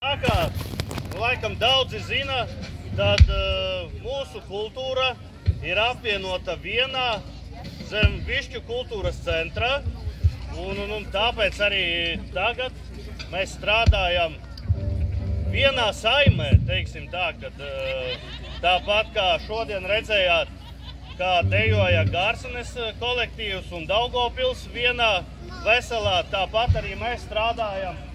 Tā kā, laikam daudzi zina, tad mūsu kultūra ir apvienota vienā zem Višķu kultūras centra. Un tāpēc arī tagad mēs strādājam vienā saimē, teiksim tā, kad tāpat kā šodien redzējāt, kā dejoja Gārsenes kolektīvs un Daugavpils vienā veselā, tāpat arī mēs strādājam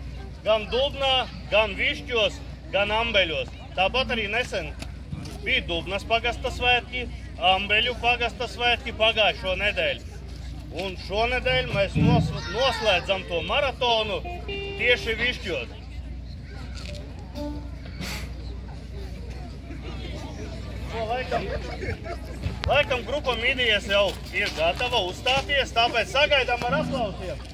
gan Dubnā, gan Višķos, gan Ambeļos. Tāpat arī nesen bija Dubnas pagasta svētki, Ambeļu pagasta svētki pagājušo nedēļu. Un šonedēļ mēs noslēdzam to maratonu tieši Višķos. Laikam grupa Midijas jau ir gatava uzstāties, tāpēc sagaidām ar aplausiem.